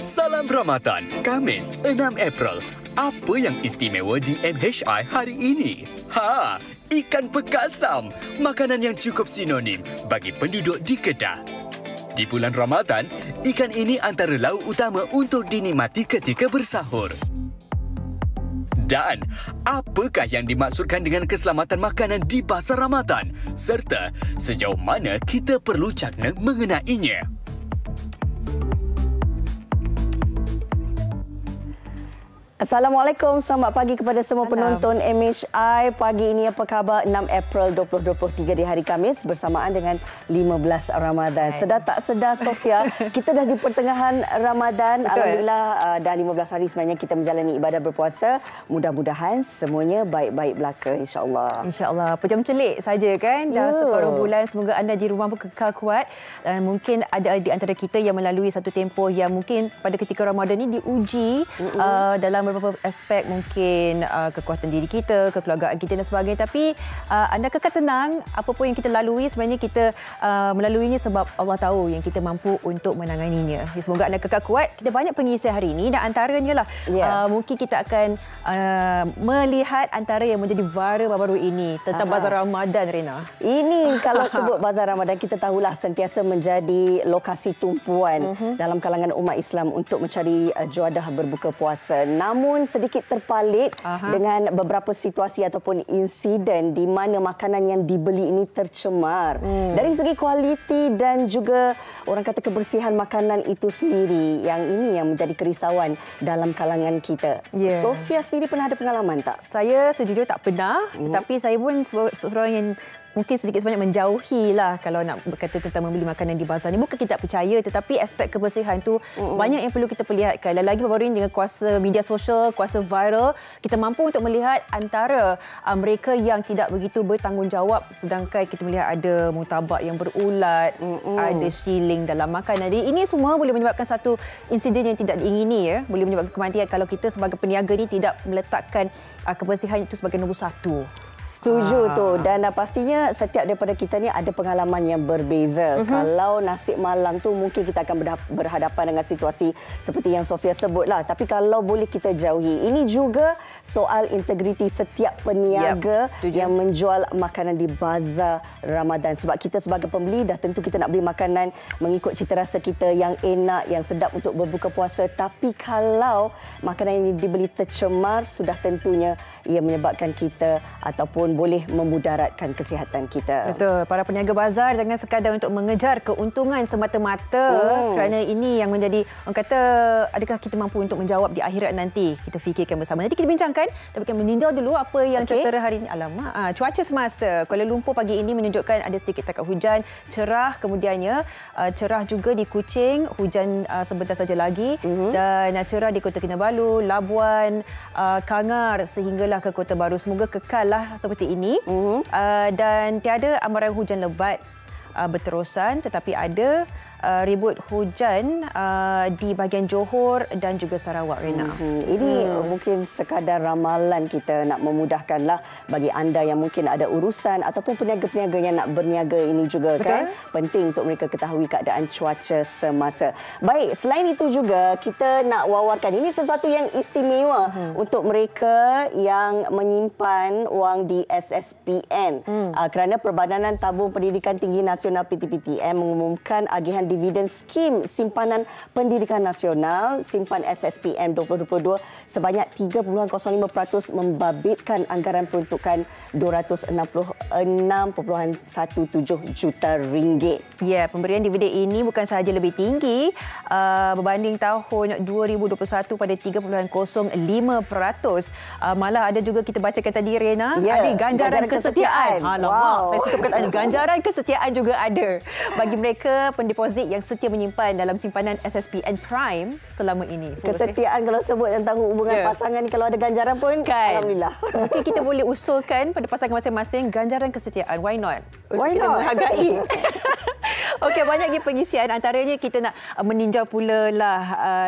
Salam Ramadan, Khamis 6 April. Apa yang istimewa di MHI hari ini? Ikan bekasam, makanan yang cukup sinonim bagi penduduk di Kedah. Di bulan Ramadan, ikan ini antara lauk utama untuk dinikmati ketika bersahur. Dan apakah yang dimaksudkan dengan keselamatan makanan di bazar Ramadan? Serta sejauh mana kita perlu cakna mengenainya? Assalamualaikum, selamat pagi kepada semua penonton MHI. Pagi ini apa khabar? 6 April 2023 di hari Khamis bersamaan dengan 15 Ramadan. Sedar tak sedar Sofia, kita dah di pertengahan Ramadan. Betul. Alhamdulillah dah 15 hari sebenarnya kita menjalani ibadah berpuasa. Mudah-mudahan semuanya baik-baik belaka, insya-Allah. Insya-Allah. Pejam celik saja kan dah separuh bulan. Semoga anda di rumah pun kekal kuat. Mungkin ada di antara kita yang melalui satu tempoh yang mungkin pada ketika Ramadan ini diuji dalam beberapa aspek, mungkin kekuatan diri kita, kekeluargaan kita dan sebagainya. Tapi anda kekal tenang, apa pun yang kita lalui sebenarnya kita melaluinya sebab Allah tahu yang kita mampu untuk menanganinya. Semoga anda kekal kuat. Kita banyak pengisian hari ini dan antaranya lah mungkin kita akan melihat antara yang menjadi viral baru-baru ini tentang Bazar Ramadan, Rina. Ini kalau sebut Bazar Ramadan, kita tahulah sentiasa menjadi lokasi tumpuan dalam kalangan umat Islam untuk mencari juadah berbuka puasa. Namun sedikit terpalit dengan beberapa situasi ataupun insiden di mana makanan yang dibeli ini tercemar. Dari segi kualiti dan juga orang kata kebersihan makanan itu sendiri, yang ini yang menjadi kerisauan dalam kalangan kita. Sofia sendiri pernah ada pengalaman tak? Saya sejujurnya tak pernah, tetapi saya pun seorang yang mungkin sedikit sebanyak menjauhi lah kalau nak berkata tentang membeli makanan di bazar ni. Bukan kita tak percaya, tetapi aspek kebersihan tu banyak yang perlu kita perlihatkan. Dan lagi baru-baru ini dengan kuasa media sosial, kuasa viral, kita mampu untuk melihat antara mereka yang tidak begitu bertanggungjawab, sedangkan kita melihat ada murtabak yang berulat, ada shilling dalam makanan. Jadi ini semua boleh menyebabkan satu insiden yang tidak diingini, ya. Boleh menyebabkan kematian kalau kita sebagai peniaga ni tidak meletakkan kebersihan itu sebagai nombor satu. Setuju tu. Dan pastinya setiap daripada kita ni ada pengalaman yang berbeza. Kalau nasib malang tu mungkin kita akan berhadapan dengan situasi seperti yang Sofia sebutlah. Tapi kalau boleh kita jauhi. Ini juga soal integriti setiap peniaga yang menjual makanan di bazar Ramadan. Sebab kita sebagai pembeli dah tentu kita nak beli makanan mengikut cita rasa kita yang enak, yang sedap untuk berbuka puasa. Tapi kalau makanan ini dibeli tercemar, sudah tentunya ia menyebabkan kita ataupun boleh memudaratkan kesihatan kita. Betul. Para peniaga bazar jangan sekadar untuk mengejar keuntungan semata-mata, kerana ini yang menjadi, orang kata, adakah kita mampu untuk menjawab di akhirat nanti? Kita fikirkan bersama. Nanti kita bincangkan, tapi kita meninjau dulu apa yang tertera hari ini. Alamak, cuaca semasa Kuala Lumpur pagi ini menunjukkan ada sedikit takat hujan, cerah, kemudiannya cerah juga di Kuching, hujan sebentar saja lagi, dan cerah di Kota Kinabalu, Labuan, Kangar sehinggalah ke Kota Baru. Semoga kekallah seperti ini dan tiada amaran hujan lebat berterusan, tetapi ada ribut hujan di bahagian Johor dan juga Sarawak, Rina. Ini mungkin sekadar ramalan kita nak memudahkanlah bagi anda yang mungkin ada urusan ataupun peniaga-peniaga yang nak berniaga ini juga. Kan penting untuk mereka ketahui keadaan cuaca semasa. Baik, selain itu juga kita nak wawarkan ini sesuatu yang istimewa untuk mereka yang menyimpan wang di SSPN, kerana Perbadanan Tabung Pendidikan Tinggi Nasional PTPTN mengumumkan agihan dividen skim simpanan pendidikan nasional simpan SSPM 2022 sebanyak 3.05% membabitkan anggaran peruntukan RM266.17 juta. Ya, pemberian dividen ini bukan sahaja lebih tinggi berbanding tahun 2021 pada 3.05%. Malah ada juga kita bacakan tadi, Rena, ada ganjaran kesetiaan. Alamak, saya suka perkataan ganjaran kesetiaan juga ada bagi mereka pendeposit yang setia menyimpan dalam simpanan SSPN Prime selama ini. Kesetiaan kalau sebut tentang hubungan pasangan ni, kalau ada ganjaran pun alhamdulillah. Mungkin kita boleh usulkan pada pasangan masing-masing ganjaran kesetiaan. Why not? Why kita not? menghargai. Okey, banyak lagi pengisian. Antaranya kita nak meninjau pula lah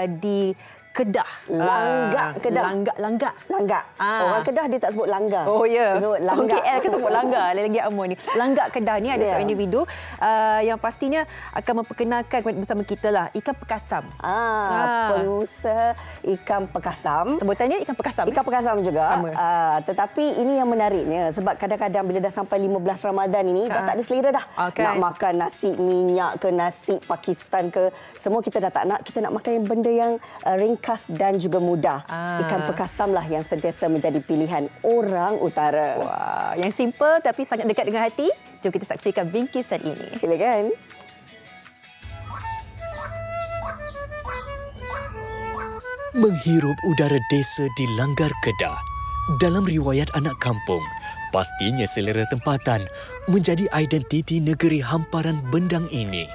di Kedah. Langgak Kedah. Langgak. Orang Kedah dia tak sebut langgar. Oh ya. Dia sebut Orang langgak. KL kan sebut langgar. Lagi Amor ni. Langgak Kedah ni ada seorang individu yang pastinya akan memperkenalkan bersama kita lah ikan pekasam. Pengusaha ikan pekasam. Sebutannya ikan pekasam. Ikan pekasam juga. Sama. Tetapi ini yang menariknya sebab kadang-kadang bila dah sampai 15 Ramadan ini dah tak ada selera dah. Okay. Nak makan nasi minyak ke nasi Pakistan ke semua kita dah tak nak. Kita nak makan yang benda yang ringkas dan juga mudah. Ikan pekasam lah yang sentiasa menjadi pilihan orang utara. Wah, yang simple tapi sangat dekat dengan hati. Jom kita saksikan bingkisan ini. Silakan. Menghirup udara desa di Langgar Kedah. Dalam riwayat anak kampung, pastinya selera tempatan menjadi identiti negeri hamparan bendang ini.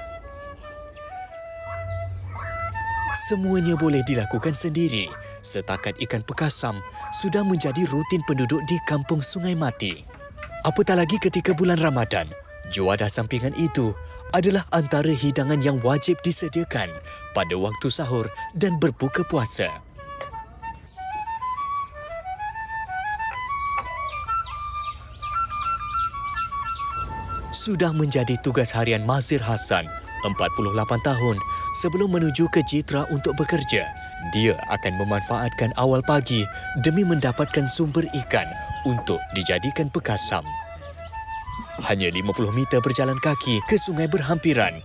Semuanya boleh dilakukan sendiri. Setakat ikan pekasam sudah menjadi rutin penduduk di Kampung Sungai Mati. Apatah lagi ketika bulan Ramadan, juadah sampingan itu adalah antara hidangan yang wajib disediakan pada waktu sahur dan berbuka puasa. Sudah menjadi tugas harian Mazhir Hassan, 48 tahun, sebelum menuju ke Jitra untuk bekerja. Dia akan memanfaatkan awal pagi demi mendapatkan sumber ikan untuk dijadikan pekasam. Hanya 50 meter berjalan kaki ke sungai berhampiran.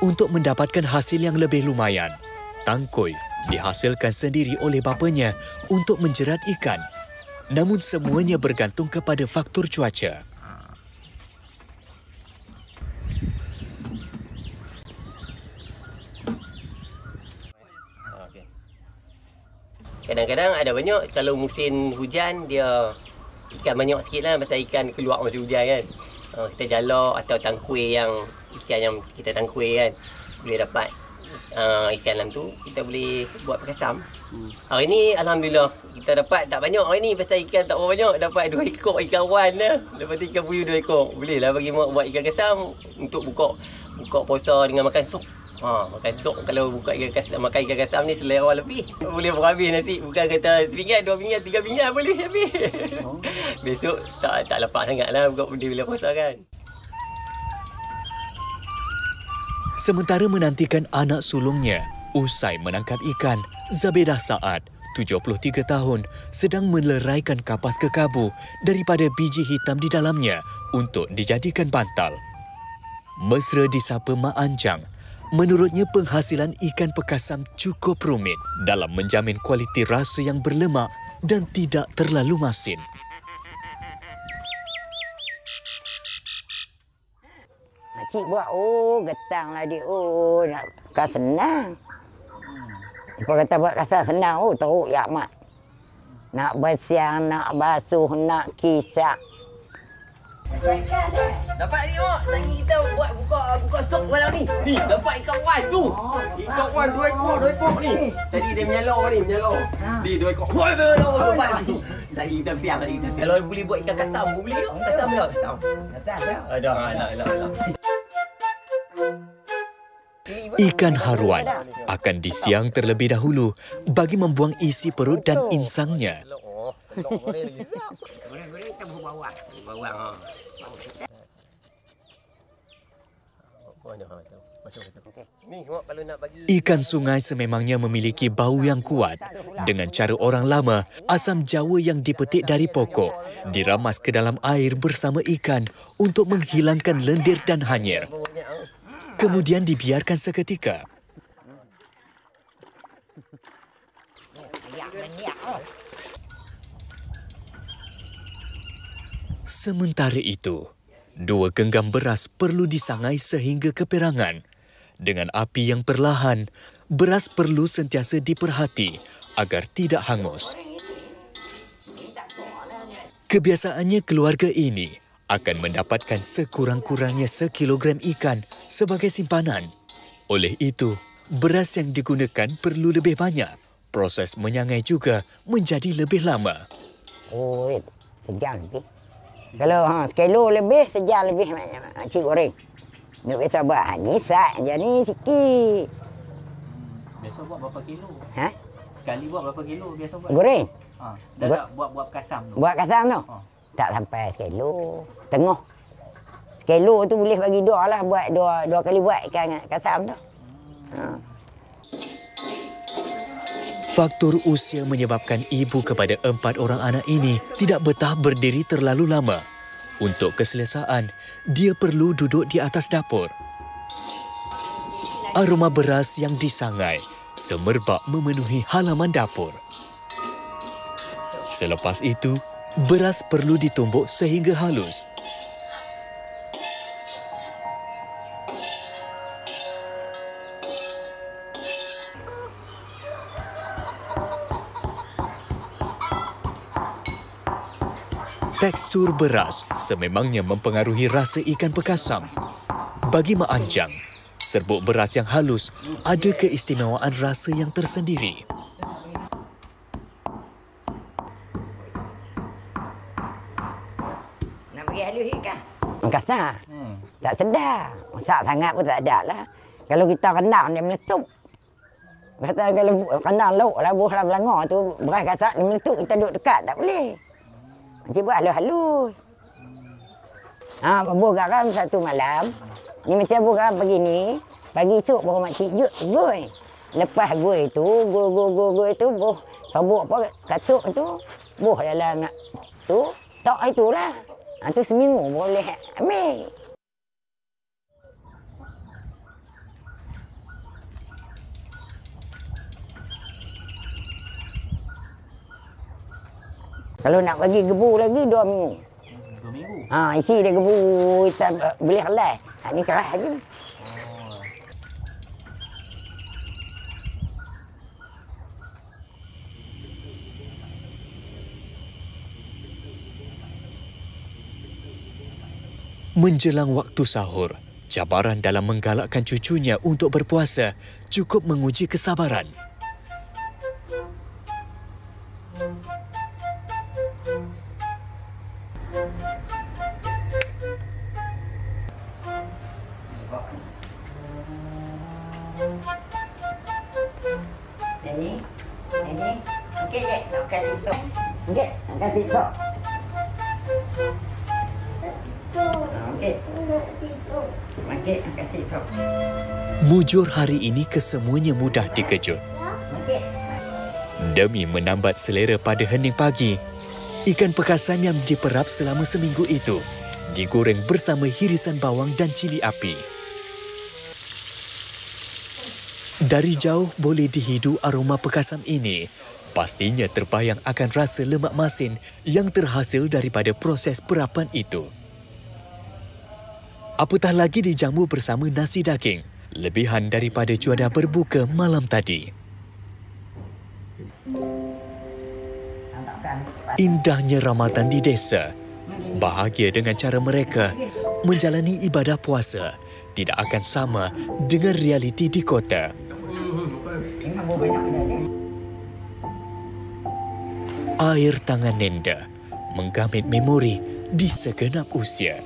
Untuk mendapatkan hasil yang lebih lumayan, tangkoi dihasilkan sendiri oleh bapanya untuk menjerat ikan. Namun semuanya bergantung kepada faktor cuaca. Kadang-kadang ada banyak, kalau musim hujan dia ikan banyak sikit lah pasal ikan keluar musim hujan kan. Kita jala atau tangkui yang ikan yang kita tangkui kan, boleh dapat ikan dalam tu, kita boleh buat pekasam. Hari ni Alhamdulillah kita dapat tak banyak hari ni pasal ikan tak banyak, dapat 2 ekor ikan wan lah. Lepas tu ikan puyuh 2 ekor. Boleh lah bagi mak buat ikan kasam untuk buka puasa dengan makan sup. Makan sup kalau buka makan ikan kasam ni selera lebih. Boleh berhabis nasi, bukan kata sepinggan, 2 pinggan, 3 pinggan boleh habis. Besok tak lapar sangatlah buka bila puasa kan. Sementara menantikan anak sulungnya, usai menangkap ikan, Zabedah Saad, 73 tahun, sedang meleraikan kapas kekabu daripada biji hitam di dalamnya untuk dijadikan bantal. Mesra disapa Mak Anjang. Menurutnya penghasilan ikan pekasam cukup rumit dalam menjamin kualiti rasa yang berlemak dan tidak terlalu masin. Makcik buat, getang lah dia. Nak senang. Apa kata buat rasa senang, teruk ya mak. Nak bersiang, nak basuh, nak kisak. Dapat ni mak, tadi kita buat buka sok malam ni. Ni dapat ikan wan tu. Ikan wan 2 ekor ni. Tadi dia menyala. Ni 2 ekor. Dapat tu. Tadi kita siang. Kalau boleh buat ikan kasam, boleh tak? Kasam tak? Kasam. Ada. Ikan haruan akan disiang terlebih dahulu bagi membuang isi perut dan insangnya. Ikan sungai sememangnya memiliki bau yang kuat. Dengan cara orang lama, asam jawa yang dipetik dari pokok diramas ke dalam air bersama ikan untuk menghilangkan lendir dan hanyir. Kemudian dibiarkan seketika. Sementara itu, 2 genggam beras perlu disangai sehingga keperangan. Dengan api yang perlahan, beras perlu sentiasa diperhati agar tidak hangus. Kebiasaannya keluarga ini akan mendapatkan sekurang-kurangnya 1 kilogram ikan sebagai simpanan. Oleh itu, beras yang digunakan perlu lebih banyak. Proses menyangai juga menjadi lebih lama. Sejam lebih. Kalau sekilo lebih, sejam lebih makcik goreng. Dia biasa buat nyisak je ni sikit. Biasa buat berapa kilo? Ha? Sekali buat berapa kilo biasa buat? Goreng. Dah tak buat kasam tu. Buat kasam tu? Tak sampai sekilo. Tengah. Sekilo tu boleh bagi dua lah. Buat dua kali buat ikan kasam tu. Faktor usia menyebabkan ibu kepada 4 orang anak ini tidak betah berdiri terlalu lama. Untuk keselesaan, dia perlu duduk di atas dapur. Aroma beras yang disangai semerbak memenuhi halaman dapur. Selepas itu, beras perlu ditumbuk sehingga halus. Tekstur beras sememangnya mempengaruhi rasa ikan pekasam. Bagi Mak Anjang, serbuk beras yang halus ada keistimewaan rasa yang tersendiri. Nak bagi halus ikan? Kasar. Tak sedar. Masak sangat pun tak ada lah. Kalau kita rendam, dia meletup. Kata kalau rendam lauk, labuh dalam belanga tu, beras kasar, dia meletup. Kita duduk dekat, tak boleh. Cik buat halus-halus. Buah garam satu malam. Ni macam buah garam pagi ni. Pagi esok baru makcik goi. Lepas goi tu, goi tu, buah sabuk apa, katuk tu. Buah dalam tu. Tak itulah. Tu seminggu boleh ambil. Kalau nak bagi gebu lagi 2 minggu. 2 minggu? Isi dia gebu, kita boleh helai. Ni keras lagi. Menjelang waktu sahur, cabaran dalam menggalakkan cucunya untuk berpuasa cukup menguji kesabaran. Ini. Okey je, nak kasih sok. Okey, nak kasih sok. Okey. Okey, nak kasih sok. Mujur hari ini kesemuanya mudah dikejut. Okey. Demi menambat selera pada hening pagi, ikan pekasam yang diperap selama seminggu itu digoreng bersama hirisan bawang dan cili api. Dari jauh boleh dihidu aroma pekasam ini. Pastinya terbayang akan rasa lemak masin yang terhasil daripada proses perapan itu. Apatah lagi dijamu bersama nasi daging, lebihan daripada cuaca berbuka malam tadi. Indahnya Ramadan di desa. Bahagia dengan cara mereka menjalani ibadah puasa tidak akan sama dengan realiti di kota. Air tangan Nenda menggamit memori di segenap usia.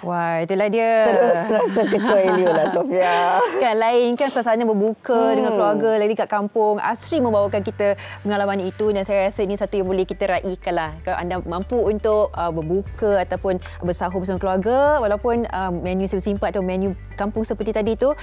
Wah, itulah dia. Terus rasa kecoh Elio lah, Sofia. Kan lain kan suasana berbuka dengan keluarga lagi kat kampung. Asri membawakan kita pengalaman itu dan saya rasa ini satu yang boleh kita raikan lah. Kalau anda mampu untuk berbuka ataupun bersahur bersama keluarga, walaupun menu simpan atau menu kampung seperti tadi itu,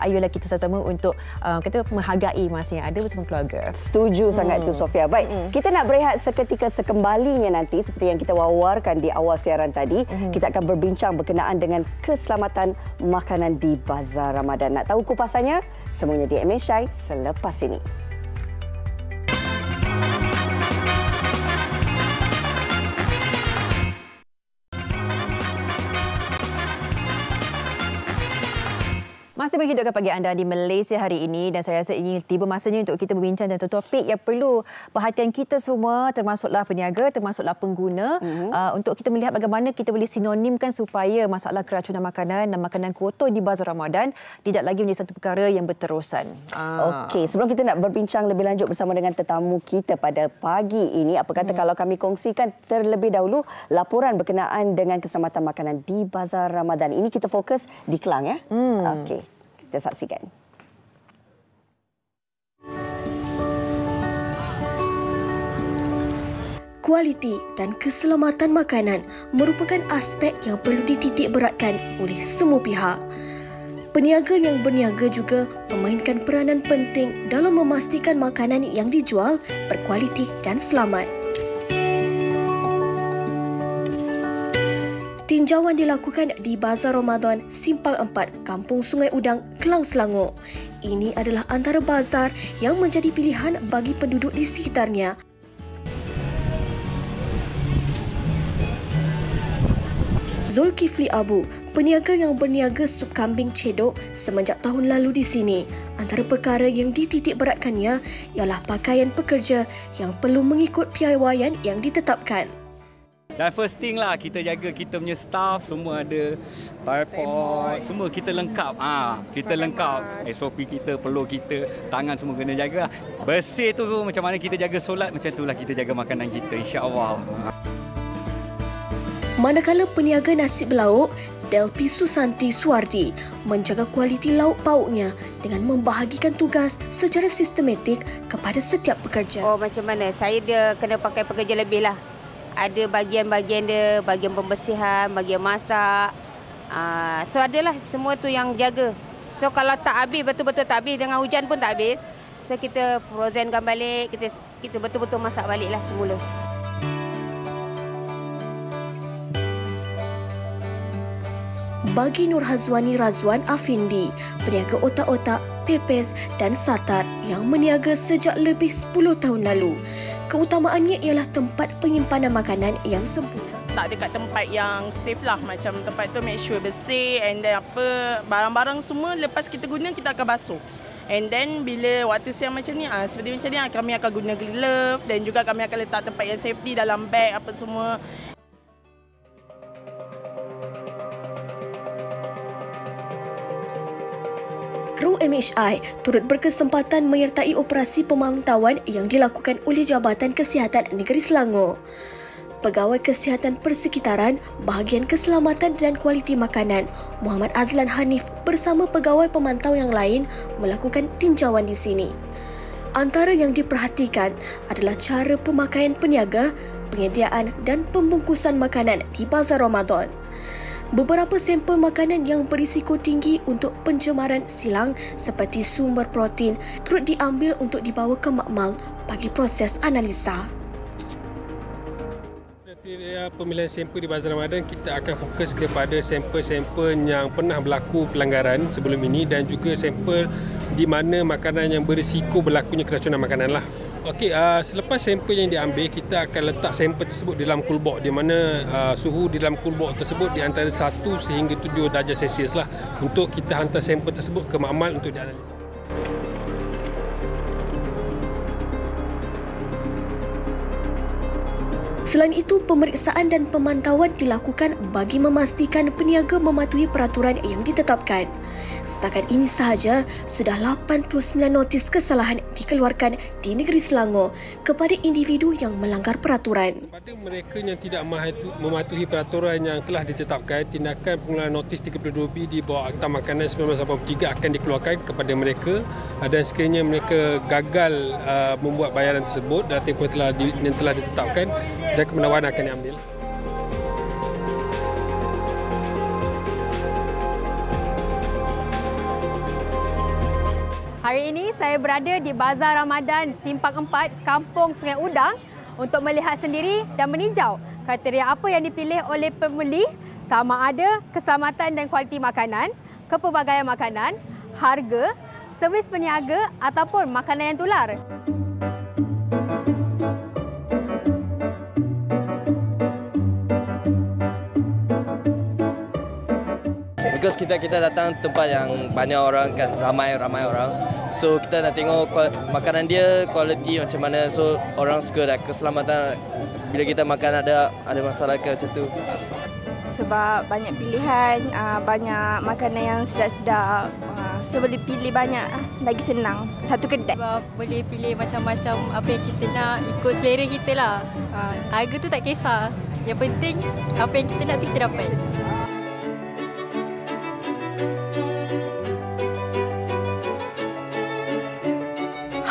ayolah kita sama-sama untuk kata menghargai masa yang ada bersama keluarga. Setuju sangat tu, Sofia. Baik, kita nak berehat seketika sekembalinya nanti seperti yang kita wawarkan di awal siaran tadi. Kita akan berbincang berkenaan dengan keselamatan makanan di Bazar Ramadan. Nak tahu kupasannya? Semuanya di MHI selepas ini. Masih menghidupkan pagi anda di Malaysia hari ini dan saya rasa ini tiba masanya untuk kita berbincang tentang topik yang perlu perhatian kita semua termasuklah peniaga, termasuklah pengguna untuk kita melihat bagaimana kita boleh sinonimkan supaya masalah keracunan makanan dan makanan kotor di bazar Ramadan tidak lagi menjadi satu perkara yang berterusan. Okey, sebelum kita nak berbincang lebih lanjut bersama dengan tetamu kita pada pagi ini, apa kata kalau kami kongsikan terlebih dahulu laporan berkenaan dengan keselamatan makanan di bazar Ramadan. Ini kita fokus di Kelang ya. Okey, kita saksikan. Kualiti dan keselamatan makanan merupakan aspek yang perlu dititik beratkan oleh semua pihak. Peniaga yang berniaga juga memainkan peranan penting dalam memastikan makanan yang dijual berkualiti dan selamat. Tinjauan dilakukan di Bazar Ramadan Simpang 4, Kampung Sungai Udang, Kelang, Selangor. Ini adalah antara bazar yang menjadi pilihan bagi penduduk di sekitarnya. Zulkifli Abu, peniaga yang berniaga sup kambing cedok semenjak tahun lalu di sini. Antara perkara yang dititik beratkannya ialah pakaian pekerja yang perlu mengikut piawaian yang ditetapkan. Dan first thing lah, kita jaga kita punya staff semua ada tripod, semua kita lengkap. Kita lengkap. SOP kita, peluh kita, tangan semua kena jaga. Bersih tu macam mana kita jaga solat, macam itulah kita jaga makanan kita, insya-Allah. Manakala peniaga nasi berlauk, Delpi Susanti Suardi menjaga kualiti lauk pauknya dengan membahagikan tugas secara sistematik kepada setiap pekerja. Oh, macam mana? Saya dia kena pakai pekerja lebih lah. Ada bahagian-bahagian dia, bahagian pembersihan, bahagian masak. So adalah semua tu yang jaga. So kalau tak habis, betul-betul tak habis, dengan hujan pun tak habis. So kita frozenkan balik, kita betul-betul masak balik lah semula. Bagi Nur Hazwani Razwan Afindi, peniaga otak-otak, pepes dan satar yang meniaga sejak lebih 10 tahun lalu, keutamaannya ialah tempat penyimpanan makanan yang sempurna. Tak dekat tempat yang safe lah. Macam tempat tu make sure bersih and then barang-barang semua lepas kita guna kita akan basuh. And then bila waktu siang macam ni, seperti macam ni kami akan guna glove dan juga kami akan letak tempat yang safety dalam beg apa semua. Kru MHI turut berkesempatan menyertai operasi pemantauan yang dilakukan oleh Jabatan Kesihatan Negeri Selangor. Pegawai Kesihatan Persekitaran, Bahagian Keselamatan dan Kualiti Makanan, Muhammad Azlan Hanif bersama pegawai pemantau yang lain melakukan tinjauan di sini. Antara yang diperhatikan adalah cara pemakaian peniaga, penyediaan dan pembungkusan makanan di Bazar Ramadan. Beberapa sampel makanan yang berisiko tinggi untuk pencemaran silang seperti sumber protein turut diambil untuk dibawa ke makmal bagi proses analisa. Kriteria pemilihan sampel di Bazar Ramadan, kita akan fokus kepada sampel-sampel yang pernah berlaku pelanggaran sebelum ini dan juga sampel di mana makanan yang berisiko berlakunya keracunan makanan lah. Okey, selepas sampel yang diambil, kita akan letak sampel tersebut di dalam coolbox di mana suhu di dalam coolbox tersebut di antara 1 sehingga 7 darjah Celsius lah untuk kita hantar sampel tersebut ke makmal untuk dianalisa. Selain itu, pemeriksaan dan pemantauan dilakukan bagi memastikan peniaga mematuhi peraturan yang ditetapkan. Setakat ini sahaja, sudah 89 notis kesalahan dikeluarkan di negeri Selangor kepada individu yang melanggar peraturan. Kepada mereka yang tidak mematuhi peraturan yang telah ditetapkan, tindakan pengeluaran notis 32B di bawah Akta Makanan 1983 akan dikeluarkan kepada mereka dan sekiranya mereka gagal membuat bayaran tersebut dalam tempoh yang telah ditetapkan, tindakan penawaran akan diambil. Hari ini saya berada di Bazar Ramadan Simpang 4, Kampung Sungai Udang untuk melihat sendiri dan meninjau kriteria apa yang dipilih oleh pembeli sama ada keselamatan dan kualiti makanan, kepelbagaian makanan, harga, servis peniaga ataupun makanan yang tular. because kita datang tempat yang banyak orang kan, ramai orang. So kita nak tengok makanan dia kualiti macam mana. So orang suka dah keselamatan bila kita makan ada masalah ke macam tu. Sebab banyak pilihan, banyak makanan yang sedap-sedap. So boleh pilih banyak, lagi senang. Satu kedai. Sebab boleh pilih macam-macam apa yang kita nak, ikut selera kita lah. Harga tu tak kisah. Yang penting apa yang kita nak tu kita dapat.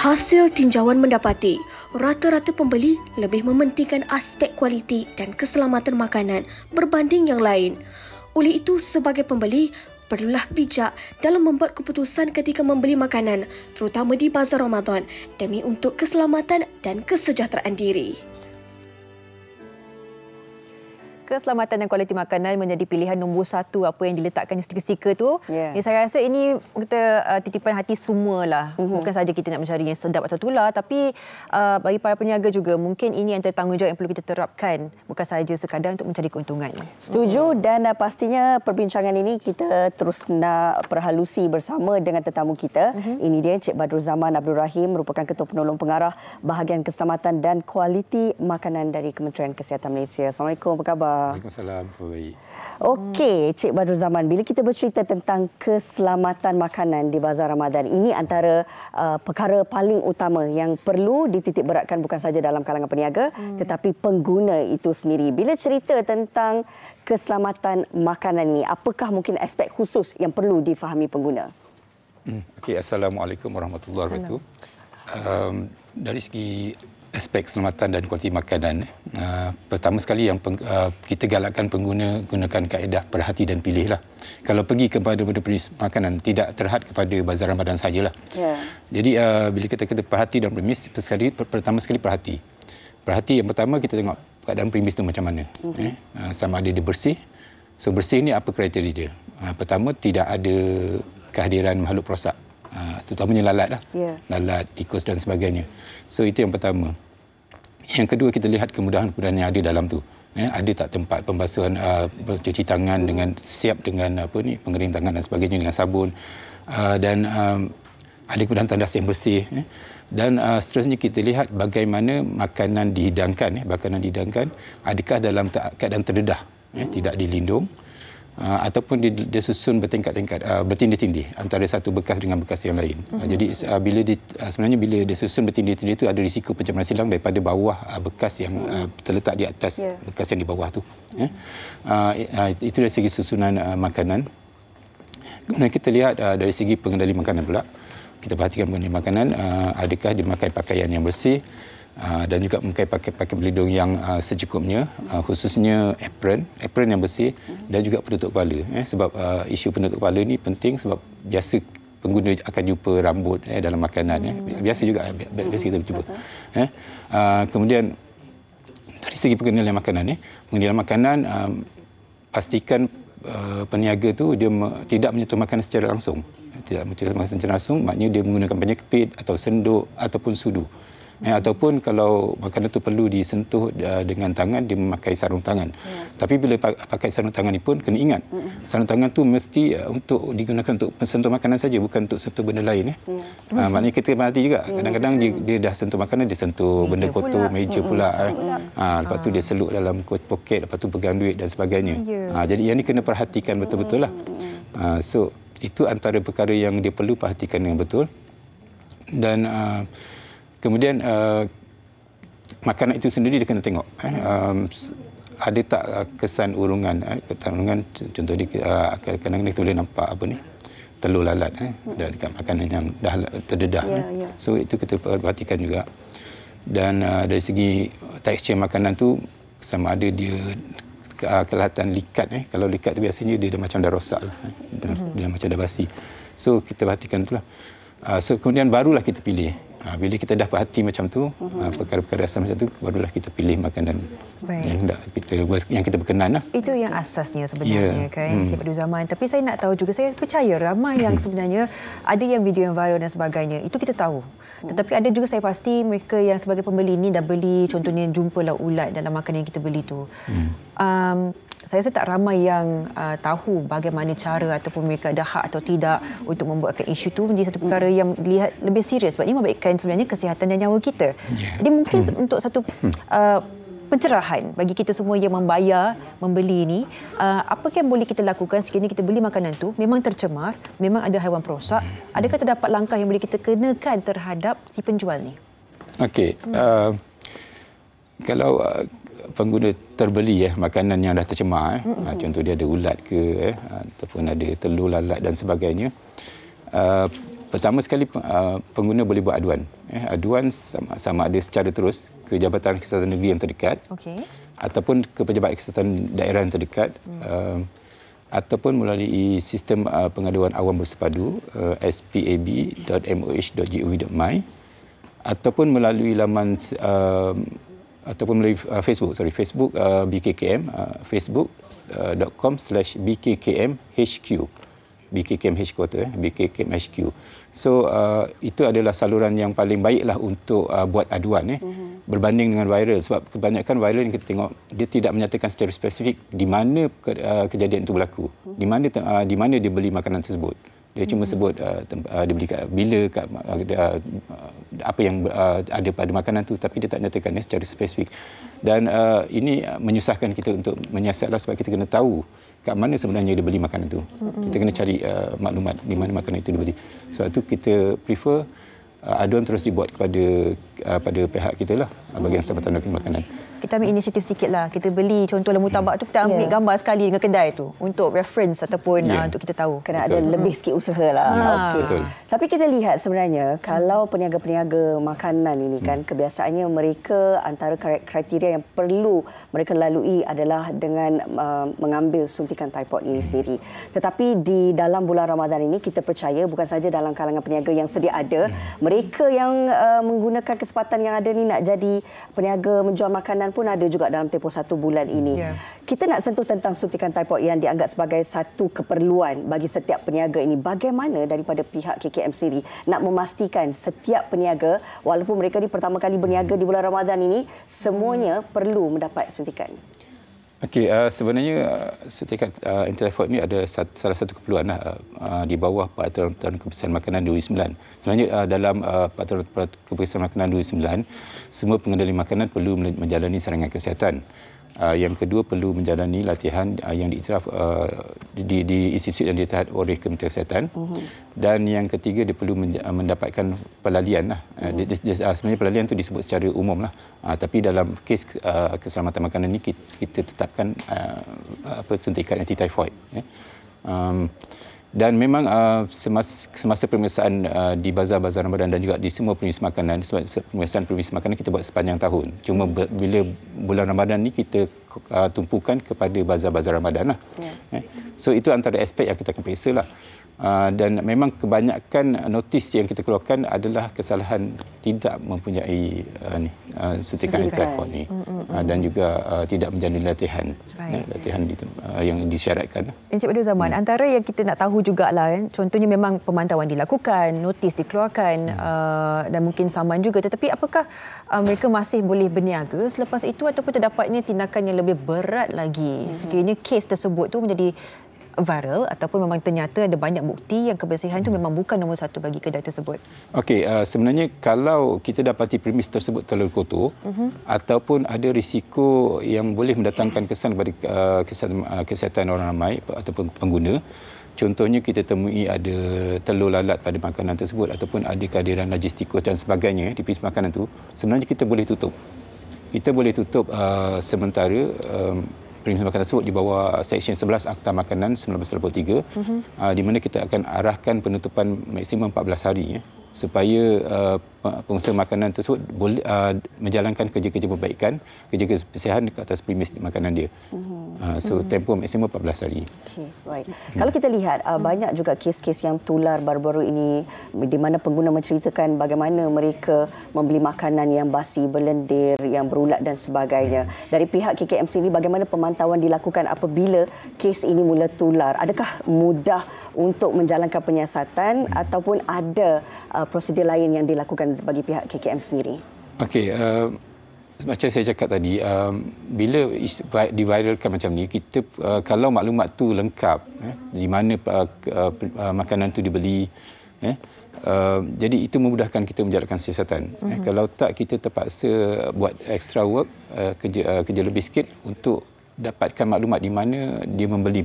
Hasil tinjauan mendapati rata-rata pembeli lebih mementingkan aspek kualiti dan keselamatan makanan berbanding yang lain. Oleh itu, sebagai pembeli, perlulah bijak dalam membuat keputusan ketika membeli makanan, terutama di bazar Ramadan, demi untuk keselamatan dan kesejahteraan diri. Keselamatan dan kualiti makanan menjadi pilihan nombor satu apa yang diletakkan stika-stika tu. Yeah. Saya rasa ini kita titipan hati semualah. Bukan saja kita nak mencari yang sedap atau tular, tapi bagi para peniaga juga mungkin ini antara tanggungjawab yang perlu kita terapkan, bukan saja sekadar untuk mencari keuntungan. Setuju, dan pastinya perbincangan ini kita terus nak perhalusi bersama dengan tetamu kita. Ini dia Encik Badrul Zaman Abdul Rahim, merupakan Ketua Penolong Pengarah Bahagian Keselamatan dan Kualiti Makanan dari Kementerian Kesihatan Malaysia. Assalamualaikum, apa khabar? Waalaikumsalam, baik. Okey, Cik Badrul Zaman, bila kita bercerita tentang keselamatan makanan di bazar Ramadan, ini antara perkara paling utama yang perlu dititik beratkan bukan saja dalam kalangan peniaga tetapi pengguna itu sendiri. Bila cerita tentang keselamatan makanan ini, apakah mungkin aspek khusus yang perlu difahami pengguna? Okey, Assalamualaikum warahmatullahi wabarakatuh. Dari segi aspek keselamatan dan kualiti makanan, pertama sekali yang kita galakkan pengguna gunakan kaedah perhati dan pilihlah. Kalau pergi kepada premis makanan, tidak terhad kepada bazar Ramadan sajalah. Yeah. Jadi bila kita perhati dan premis, pertama sekali perhati. Perhati yang pertama kita tengok keadaan premis tu macam mana. Sama ada dia bersih. So bersih ni apa kriteria dia? Pertama, tidak ada kehadiran makhluk perosak. Terutamanya lalat lah. Yeah. Lalat, tikus dan sebagainya. So itu yang pertama. Yang kedua, kita lihat kemudahan-kemudahan yang ada dalam tu. Ada tak tempat pembasuhan cuci tangan dengan siap dengan pengering tangan dan sebagainya dengan sabun. Dan ada kemudahan tandas yang bersih. Dan seterusnya kita lihat bagaimana makanan dihidangkan. Adakah dalam keadaan terdedah, tidak dilindung. Ataupun dia susun bertingkat-tingkat, bertindih-tindih antara satu bekas dengan bekas yang lain. Jadi sebenarnya bila dia susun bertindih-tindih itu ada risiko pencemaran silang daripada bawah bekas yang terletak di atas bekas yang di bawah tu. Itu dari segi susunan makanan. Kemudian kita lihat dari segi pengendali makanan pula. Kita perhatikan pengendali makanan, adakah dia memakai pakaian yang bersih, dan juga memakai pakaian pelindung yang secukupnya, khususnya apron yang bersih dan juga penutup kepala. Sebab isu penutup kepala ni penting sebab biasa pengguna akan jumpa rambut dalam makanan. Biasa juga, biasa kita jumpa. Kemudian dari segi pengendalian makanan, pastikan peniaga tu dia tidak menyentuh makanan secara langsung. Tidak menyentuh makanan secara langsung, maknanya dia menggunakan penyakit atau senduk ataupun sudu. Ataupun kalau makanan itu perlu disentuh dengan tangan, dia memakai sarung tangan. Tapi bila pakai sarung tangan ni pun kena ingat, sarung tangan tu mesti untuk digunakan untuk sentuh makanan saja, bukan untuk sentuh benda lain. Maknanya kita perhati juga, kadang-kadang dia dah sentuh makanan, dia sentuh benda kotor, meja pula. Lepas tu dia seluk dalam poket, lepas tu pegang duit dan sebagainya. Jadi yang ni kena perhatikan betul-betul lah. So itu antara perkara yang dia perlu perhatikan dengan betul. Dan kemudian makanan itu sendiri dia kena tengok. Ada tak kesan urungan? Contoh dia kadang-kadang kita boleh nampak telur lalat dekat makanan yang dah terdedah. So itu kita perhatikan juga. Dan dari segi tekstur makanan tu sama ada dia kelihatan likat. Kalau likat tu biasanya dia dah macam dah rosak lah. Dia macam dah basi. So kita perhatikan itulah. So kemudian barulah kita pilih. Bila kita dah perhati macam tu, perkara-perkara asal macam tu, barulah kita pilih makanan yang kita berkenan lah. Itu yang asasnya sebenarnya kan, Encik Badiuzzamanan. Tapi saya nak tahu juga, saya percaya ramai yang sebenarnya ada yang video yang viral dan sebagainya. Itu kita tahu. Tetapi ada juga saya pasti mereka yang sebagai pembeli ni dah beli, contohnya jumpalah ulat dalam makanan yang kita beli tu. Saya rasa tak ramai yang tahu bagaimana cara ataupun mereka ada hak atau tidak untuk membuatkan isu itu menjadi satu perkara yang dilihat lebih serius sebab ini membaikkan sebenarnya kesihatan dan nyawa kita. Jadi mungkin untuk satu pencerahan bagi kita semua yang membayar, membeli ini, apa yang boleh kita lakukan sekiranya kita beli makanan tu memang tercemar, memang ada haiwan perosak, adakah terdapat langkah yang boleh kita kenakan terhadap si penjual ni? Okey. Kalau pengguna terbeli makanan yang dah tercemar, contoh dia ada ulat ke ataupun ada telur lalat dan sebagainya, pertama sekali pengguna boleh buat aduan. Aduan sama ada secara terus ke Jabatan Kesihatan Negeri yang terdekat, ataupun ke Pejabat Kesihatan Daerah yang terdekat, ataupun melalui sistem pengaduan awam bersepadu spab.moh.gov.my, ataupun melalui laman ataupun melalui Facebook BKKM, facebook.com/BKKMHQ, BKKM Headquarter, BKKM HQ. So itu adalah saluran yang paling baiklah untuk buat aduan berbanding dengan viral, sebab kebanyakan viral yang kita tengok dia tidak menyatakan secara spesifik di mana kejadian itu berlaku, di mana dia beli makanan tersebut. Dia cuma sebut dia beli bila apa yang ada pada makanan tu, tapi dia tak nyatakan secara spesifik. Dan ini menyusahkan kita untuk menyiasatlah, sebab kita kena tahu kat mana sebenarnya dia beli makanan tu. Kita kena cari maklumat di mana makanan itu dibeli. Sebab tu kita prefer aduan terus dibuat pada pihak kita lah, bahagian Jabatan Makanan. Kita ambil inisiatif sikitlah. Kita beli contoh lembu tabak tu, kita ambil gambar sekali dengan kedai tu untuk reference ataupun untuk kita tahu. Kena ada lebih sikit usaha lah. Okey. Tapi kita lihat sebenarnya kalau peniaga-peniaga makanan ini kan, kebiasaannya mereka antara kriteria yang perlu mereka lalui adalah dengan mengambil suntikan typhoid ini sendiri. Tetapi di dalam bulan Ramadan ini kita percaya bukan saja dalam kalangan peniaga yang sedia ada, mereka yang menggunakan kesempatan yang ada ni nak jadi peniaga menjual makanan pun ada juga dalam tempoh 1 bulan ini. Kita nak sentuh tentang suntikan typhoid yang dianggap sebagai satu keperluan bagi setiap peniaga ini. Bagaimana daripada pihak KKM sendiri nak memastikan setiap peniaga, walaupun mereka ni pertama kali berniaga di bulan Ramadan ini, semuanya perlu mendapat suntikan? Okey, sebenarnya suntikan anti-typhoid ni ada salah satu keperluan di bawah Peraturan Kebersihan Makanan 2009. Sebenarnya dalam Peraturan Kebersihan Makanan 2009, semua pengendali makanan perlu menjalani saringan kesihatan. Yang kedua, perlu menjalani latihan yang diiktiraf di institut yang ditaat oleh Kementerian Kesihatan. Dan yang ketiga, dia perlu mendapatkan pelalian. Sebenarnya pelalian itu disebut secara umum lah. Tapi dalam kes keselamatan makanan ini, kita tetapkan suntikan anti-typhoid. Dan memang semasa pemeriksaan di bazar-bazar Ramadan dan juga di semua premis makanan, pemeriksaan premis makanan kita buat sepanjang tahun. Cuma bila bulan Ramadan ni kita tumpukan kepada bazar-bazar Ramadan lah. So itu antara aspek yang kita akan periksa lah. Dan memang kebanyakan notis yang kita keluarkan adalah kesalahan tidak mempunyai suntikan anti-typhoid ni, dan juga tidak menjalani latihan yang disyaratkan. Encik Badiuzzamanan, antara yang kita nak tahu jugalah contohnya memang pemantauan dilakukan, notis dikeluarkan dan mungkin saman juga, tetapi apakah mereka masih boleh berniaga selepas itu ataupun terdapatnya tindakan yang lebih berat lagi sekiranya kes tersebut tu menjadi viral ataupun memang ternyata ada banyak bukti yang kebersihan itu memang bukan nombor satu bagi kedai tersebut? Okey, sebenarnya kalau kita dapati premis tersebut terlalu kotor ataupun ada risiko yang boleh mendatangkan kesan kepada kesihatan orang ramai ataupun pengguna, contohnya kita temui ada telur lalat pada makanan tersebut ataupun ada kehadiran najis tikus dan sebagainya di premis makanan itu, sebenarnya kita boleh tutup. Kita boleh tutup sementara premis makanan tersebut di bawah Seksyen 11 Akta Makanan 1983, di mana kita akan arahkan penutupan maksimum 14 hari supaya pengusaha makanan tersebut boleh menjalankan kerja-kerja perbaikan, kerja-kerja kebersihan ke atas premis makanan dia. So tempoh maksimum 14 hari. Okay, baik. Kalau kita lihat banyak juga kes-kes yang tular baru-baru ini di mana pengguna menceritakan bagaimana mereka membeli makanan yang basi, berlendir, yang berulat dan sebagainya. Dari pihak KKM sendiri, bagaimana pemantauan dilakukan apabila kes ini mula tular? Adakah mudah untuk menjalankan penyiasatan ataupun ada prosedur lain yang dilakukan bagi pihak KKM sendiri? Okey, macam saya cakap tadi, bila diviralkan macam ni, kita kalau maklumat tu lengkap, di mana makanan tu dibeli, jadi itu memudahkan kita menjalankan siasatan. Kalau tak, kita terpaksa buat extra work, kerja lebih sikit untuk dapatkan maklumat di mana dia membeli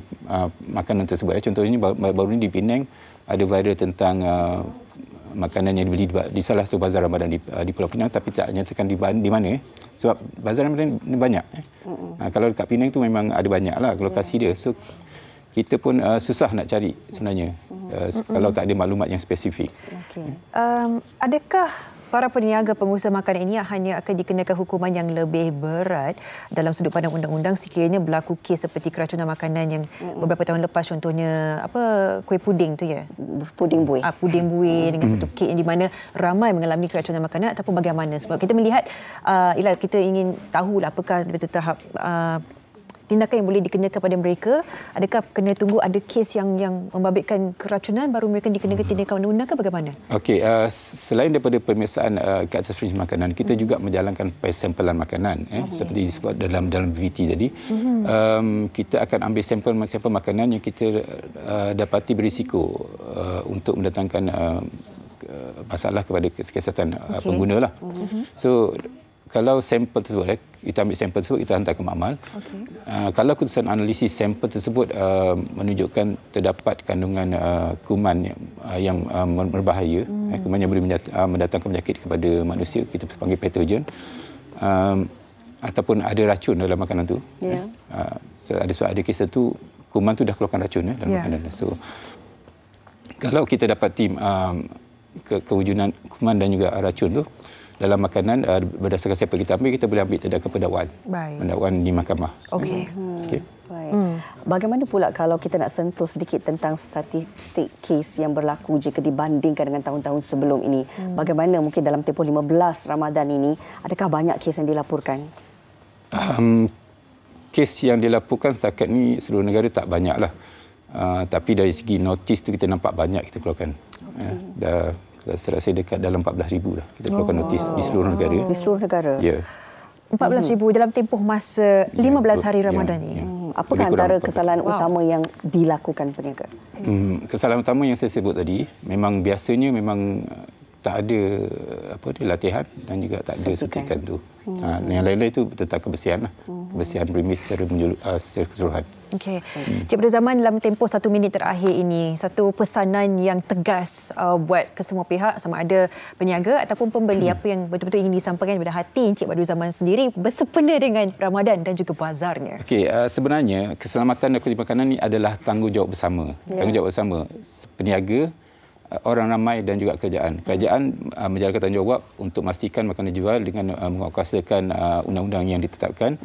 makanan tersebut. Contohnya baru ni di Penang ada viral tentang makanan yang dibeli di salah satu bazar Ramadan di Pulau Pinang, tapi tak nyatakan di mana. Sebab bazar Ramadan ni banyak. Kalau dekat Penang tu memang ada banyak lah lokasi dia. So kita pun susah nak cari sebenarnya kalau tak ada maklumat yang spesifik. Okay. Adakah para peniaga pengusaha makanan ini hanya akan dikenakan hukuman yang lebih berat dalam sudut pandang undang-undang sekiranya berlaku kes seperti keracunan makanan yang beberapa tahun lepas, contohnya kuih puding tu ya? Puding buih. Puding buih dengan satu kek yang di mana ramai mengalami keracunan makanan ataupun bagaimana? Sebab kita melihat, kita ingin tahulah apakah tahap tindakan yang boleh dikenakan kepada mereka. Adakah kena tunggu ada kes yang membabitkan keracunan baru mereka dikenakan tindakan undang-undang ke bagaimana? Okey, selain daripada pemeriksaan ke atas premis makanan, kita juga menjalankan sampalan makanan seperti disebut dalam VT tadi. Kita akan ambil sampel makanan yang kita dapati berisiko untuk mendatangkan masalah kepada kesihatan pengguna lah. So kalau sampel tersebut, kita ambil sampel tersebut, kita hantar ke makmal. Kalau keputusan analisis sampel tersebut menunjukkan terdapat kandungan kuman yang berbahaya, kuman yang boleh mendatangkan penyakit kepada manusia, kita panggil patogen, ataupun ada racun dalam makanan tu. So, ada kes tu, kuman tu dah keluarkan racun dalam makanan. So kalau kita dapati kewujudan kuman dan juga racun tu dalam makanan, berdasarkan sampel kita ambil, kita boleh ambil tindakan pendakwaan di mahkamah. Okey. Baik. Bagaimana pula kalau kita nak sentuh sedikit tentang statistik kes yang berlaku jika dibandingkan dengan tahun-tahun sebelum ini? Bagaimana mungkin dalam tempoh 15 Ramadan ini, adakah banyak kes yang dilaporkan? Kes yang dilaporkan setakat ni seluruh negara tak banyak lah. Tapi dari segi notis tu kita nampak banyak kita keluarkan. Saya rasa dekat dalam 14,000 dah kita keluarkan notis di seluruh negara. Di seluruh negara? Ya. 14,000 dalam tempoh masa 15 hari Ramadan ini. Apakah antara kesalahan utama yang dilakukan peniaga? Kesalahan utama yang saya sebut tadi, memang biasanya tak ada latihan dan juga tak ada suntikan tu. Yang lain-lain itu tentang kebersihan lah. Kebersihan premis secara keseluruhan. Okey. Cik Badrul Zaman, dalam tempoh 1 minit terakhir ini, satu pesanan yang tegas buat ke semua pihak, sama ada peniaga ataupun pembeli, apa yang betul-betul ingin disampaikan daripada hati Cik Badrul Zaman sendiri bersempena dengan Ramadan dan juga bazarnya? Okey, sebenarnya keselamatan dan kualiti makanan ini adalah tanggungjawab bersama. Tanggungjawab bersama peniaga, orang ramai dan juga kerajaan. Kerajaan menjalankan tanggungjawab untuk memastikan makanan dijual dengan menguasakan undang-undang yang ditetapkan.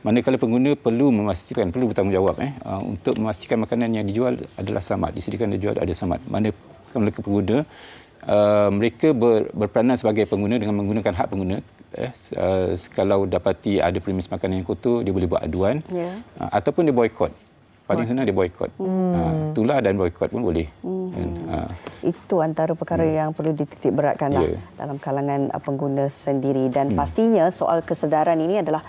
Manakala pengguna perlu bertanggungjawab untuk memastikan makanan yang dijual adalah selamat, disediakan dan dijual adalah selamat. Manakala pengguna mereka berperanan sebagai pengguna dengan menggunakan hak pengguna. Kalau dapati ada premis makanan yang kotor, dia boleh buat aduan ataupun dia boikot. Paling senang dia boikot. Tular dan boikot pun boleh. Itu antara perkara yang perlu dititik beratkanlah dalam kalangan pengguna sendiri. Dan pastinya soal kesedaran ini adalah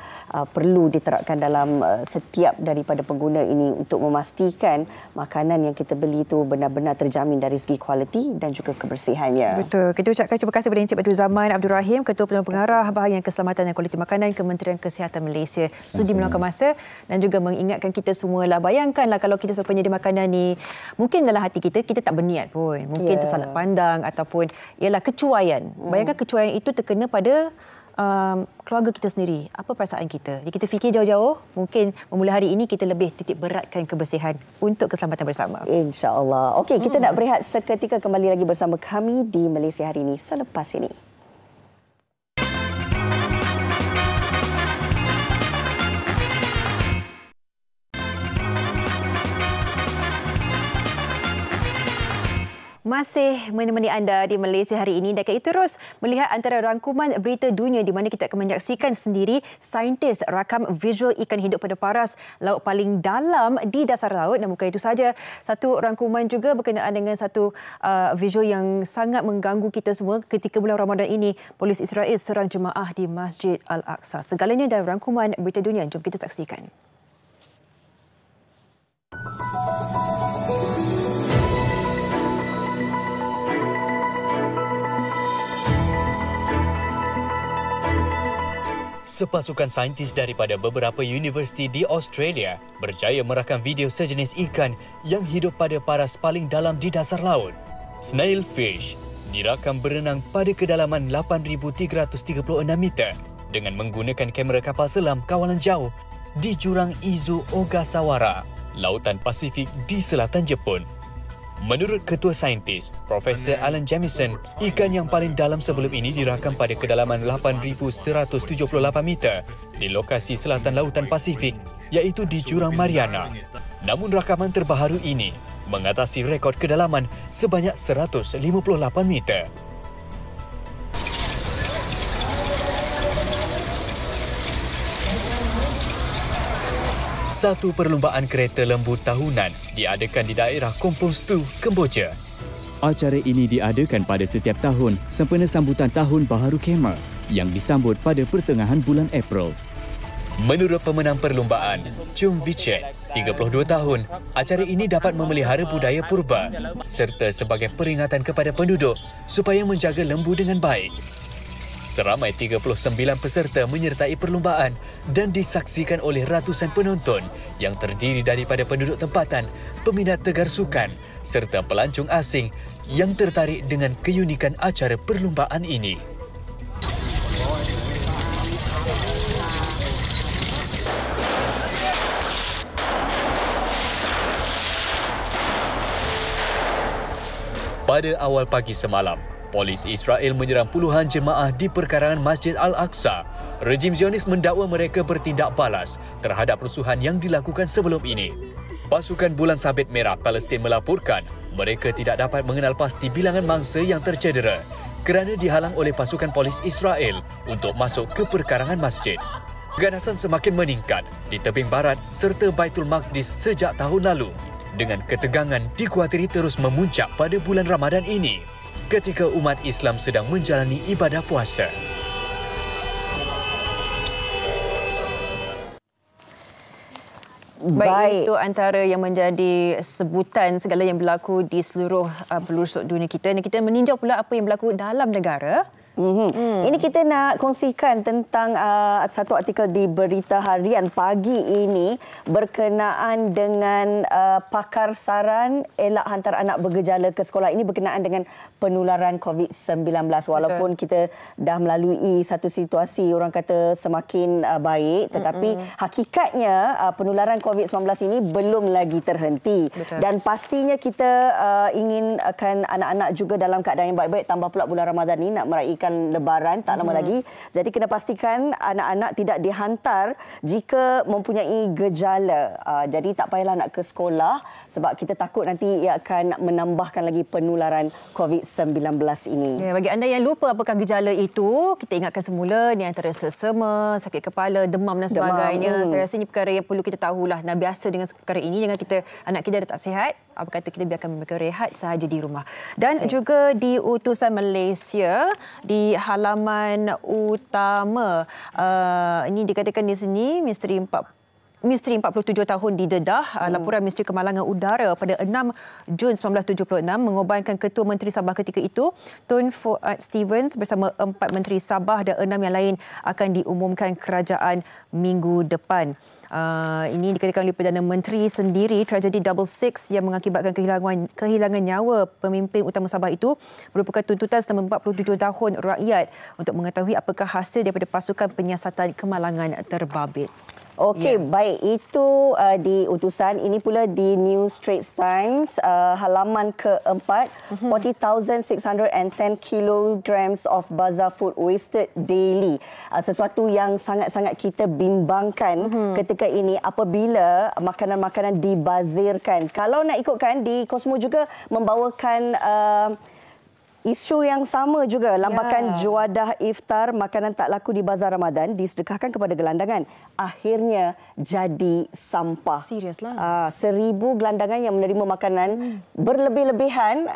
perlu diterapkan dalam setiap daripada pengguna ini untuk memastikan makanan yang kita beli itu benar-benar terjamin dari segi kualiti dan juga kebersihannya. Betul. Kita ucapkan terima kasih kepada Encik Badrul Zaman Abdul Rahim, Ketua Pilihan Pengarah Bahagian Keselamatan dan Kualiti Makanan Kementerian Kesihatan Malaysia, sudi meluangkan masa dan juga mengingatkan kita semualah. Bayangkanlah kalau kita sebagai penyedia makanan ni, mungkin dalam hati kita tak berniat pun. Mungkin tersalah pandang ataupun ialah kecuaian. Bayangkan kecuaian itu terkena pada keluarga kita sendiri. Apa perasaan kita? Jadi kita fikir jauh-jauh, mungkin memulai hari ini kita lebih titik beratkan kebersihan untuk keselamatan bersama. InsyaAllah. Okey, kita nak berehat seketika, kembali lagi bersama kami di Malaysia Hari Ini selepas ini. Masih menemani anda di Malaysia hari ini dan kita terus melihat antara rangkuman berita dunia di mana kita akan menyaksikan sendiri saintis rakam visual ikan hidup pada paras laut paling dalam di dasar laut. Dan bukan itu saja, satu rangkuman juga berkenaan dengan satu visual yang sangat mengganggu kita semua ketika bulan Ramadan ini. Polis Israel serang jemaah di Masjid Al-Aqsa. Segalanya dalam rangkuman berita dunia. Jom kita saksikan. Sepasukan saintis daripada beberapa universiti di Australia berjaya merakam video sejenis ikan yang hidup pada paras paling dalam di dasar laut. Snailfish dirakam berenang pada kedalaman 8,336 meter dengan menggunakan kamera kapal selam kawalan jauh di jurang Izu Ogasawara, Lautan Pasifik di selatan Jepun. Menurut Ketua Saintis, Profesor Alan Jamieson, ikan yang paling dalam sebelum ini dirakam pada kedalaman 8,178 meter di lokasi selatan Lautan Pasifik, iaitu di Jurang Mariana. Namun rakaman terbaru ini mengatasi rekod kedalaman sebanyak 158 meter. Satu perlumbaan kereta lembu tahunan diadakan di daerah Kampung Spu, Kemboja. Acara ini diadakan pada setiap tahun sempena sambutan Tahun Baharu Khmer yang disambut pada pertengahan bulan April. Menurut pemenang perlumbaan, Chung Vichet, 32 tahun, acara ini dapat memelihara budaya purba serta sebagai peringatan kepada penduduk supaya menjaga lembu dengan baik. Seramai 39 peserta menyertai perlumbaan dan disaksikan oleh ratusan penonton yang terdiri daripada penduduk tempatan, peminat tegar sukan serta pelancong asing yang tertarik dengan keunikan acara perlumbaan ini. Pada awal pagi semalam, Polis Israel menyerang puluhan jemaah di perkarangan Masjid Al-Aqsa. Rejim Zionis mendakwa mereka bertindak balas terhadap rusuhan yang dilakukan sebelum ini. Pasukan Bulan Sabit Merah Palestin melaporkan mereka tidak dapat mengenal pasti bilangan mangsa yang tercedera kerana dihalang oleh pasukan polis Israel untuk masuk ke perkarangan masjid. Ganasan semakin meningkat di tebing barat serta Baitul Maqdis sejak tahun lalu dengan ketegangan dikuatiri terus memuncak pada bulan Ramadan ini, ketika umat Islam sedang menjalani ibadah puasa. Baik, itu antara yang menjadi sebutan segala yang berlaku di seluruh pelosok dunia kita. Dan kita meninjau pula apa yang berlaku dalam negara. Ini kita nak kongsikan tentang satu artikel di Berita Harian pagi ini berkenaan dengan pakar saran elak hantar anak bergejala ke sekolah. Ini berkenaan dengan penularan COVID-19. Walaupun kita dah melalui satu situasi orang kata semakin baik, tetapi hakikatnya penularan COVID-19 ini belum lagi terhenti. Dan pastinya kita inginkan anak-anak juga dalam keadaan yang baik-baik, tambah pula bulan Ramadan ini nak meraihkan Lebaran tak lama lagi. Jadi kena pastikan anak-anak tidak dihantar jika mempunyai gejala. Jadi tak payahlah nak ke sekolah sebab kita takut nanti ia akan menambahkan lagi penularan COVID-19 ini. Ya, bagi anda yang lupa apakah gejala itu, kita ingatkan semula ni antara sesama, sakit kepala, demam dan sebagainya. Saya rasa ini perkara yang perlu kita tahulah. Nah, biasa dengan perkara ini, jangan anak kita dah tak sihat, apa kata kita biarkan mereka rehat sahaja di rumah. Dan juga di utusan Malaysia di halaman utama, ini dikatakan di sini misteri 47 tahun didedah. Laporan misteri kemalangan udara pada 6 Jun 1976 mengorbankan Ketua Menteri Sabah ketika itu, Tun Fuad Stevens, bersama 4 Menteri Sabah dan 6 yang lain akan diumumkan kerajaan minggu depan. Ini dikatakan oleh Perdana Menteri sendiri, tragedi Double Six yang mengakibatkan kehilangan nyawa pemimpin utama Sabah itu merupakan tuntutan selama 47 tahun rakyat untuk mengetahui apakah hasil daripada pasukan penyiasatan kemalangan terbabit. Okey, baik. Itu di utusan. Ini pula di New Straits Times, halaman keempat. 40,610 kilograms of bazaar food wasted daily. Sesuatu yang sangat-sangat kita bimbangkan ketika ini apabila makanan-makanan dibazirkan. Kalau nak ikutkan, di Cosmo juga membawakan isu yang sama juga, lambakan juadah iftar makanan tak laku di bazar Ramadan disedekahkan kepada gelandangan. Akhirnya jadi sampah. Seriuslah. 1,000 gelandangan yang menerima makanan berlebih-lebihan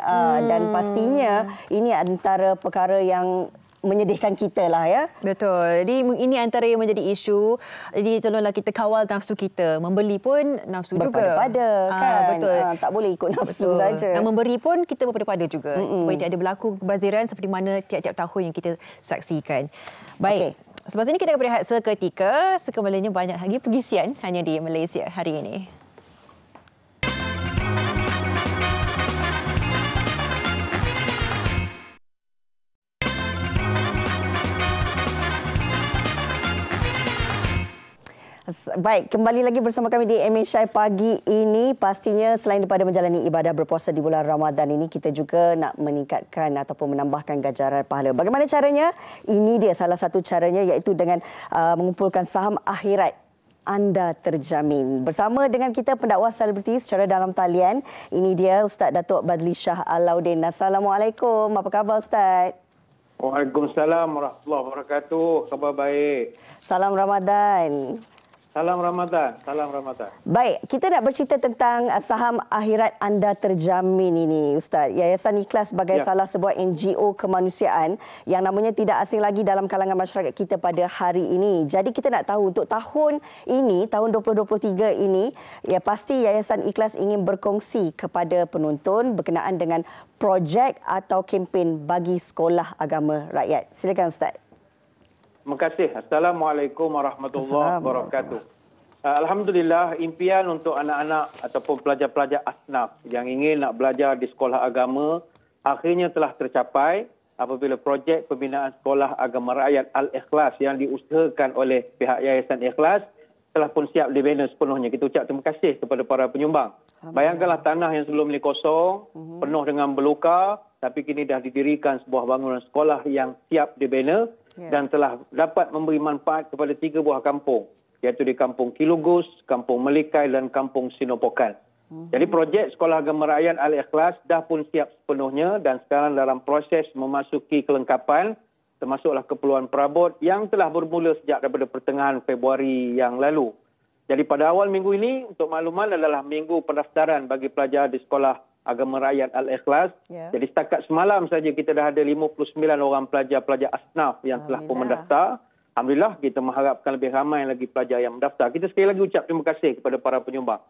dan pastinya ini antara perkara yang menyedihkan kita lah ya. Betul. Jadi ini antara yang menjadi isu. Jadi tolonglah kita kawal nafsu kita. Membeli pun nafsu juga. Berpada-pada kan. Betul. Tak boleh ikut nafsu saja. Dan memberi pun kita berpada-pada juga. Supaya tidak ada berlaku kebaziran seperti mana tiap-tiap tahun yang kita saksikan. Baik. Selepas ini kita akan berehat seketika. Sekembalinya banyak lagi pengisian hanya di Malaysia hari ini. Baik, kembali lagi bersama kami di MHI pagi ini. Pastinya selain daripada menjalani ibadah berpuasa di bulan Ramadan ini, kita juga nak meningkatkan ataupun menambahkan ganjaran pahala. Bagaimana caranya? Ini dia salah satu caranya, iaitu dengan mengumpulkan saham akhirat anda terjamin. Bersama dengan kita pendakwa selebriti secara dalam talian. Ini dia Ustaz Datuk Badli Shah Alauddin. Assalamualaikum. Apa khabar Ustaz? Waalaikumsalam warahmatullahi wabarakatuh. Khabar baik. Salam Ramadan. Salam Ramadan. Salam Ramadan. Baik, kita nak bercerita tentang saham akhirat anda terjamin ini, Ustaz. Yayasan Ikhlas sebagai salah sebuah NGO kemanusiaan yang namanya tidak asing lagi dalam kalangan masyarakat kita pada hari ini. Jadi kita nak tahu untuk tahun ini, tahun 2023 ini, ya pasti Yayasan Ikhlas ingin berkongsi kepada penonton berkenaan dengan projek atau kempen bagi sekolah agama rakyat. Silakan Ustaz. Terima kasih. Assalamualaikum warahmatullahi wabarakatuh. Alhamdulillah, impian untuk anak-anak ataupun pelajar-pelajar asnaf yang ingin nak belajar di sekolah agama akhirnya telah tercapai apabila projek pembinaan sekolah agama rakyat Al-Ikhlas yang diusahakan oleh pihak Yayasan Ikhlas telah pun siap dibina sepenuhnya. Kita ucap terima kasih kepada para penyumbang. Bayangkanlah tanah yang sebelum ini kosong, penuh dengan belukar, tapi kini dah didirikan sebuah bangunan sekolah yang siap dibina dan telah dapat memberi manfaat kepada 3 buah kampung, iaitu di Kampung Kilugus, Kampung Melikai dan Kampung Sinopokan. Jadi projek Sekolah Agama Rakyat Al-Ikhlas dah pun siap sepenuhnya dan sekarang dalam proses memasuki kelengkapan, termasuklah keperluan perabot yang telah bermula sejak daripada pertengahan Februari yang lalu. Jadi pada awal minggu ini, untuk makluman adalah minggu pendaftaran bagi pelajar di Sekolah Agama Rakyat Al-Ikhlas. Jadi setakat semalam saja kita dah ada 59 orang pelajar-pelajar asnaf yang telah pun mendaftar. Alhamdulillah, kita mengharapkan lebih ramai lagi pelajar yang mendaftar. Kita sekali lagi ucap terima kasih kepada para penyumbang.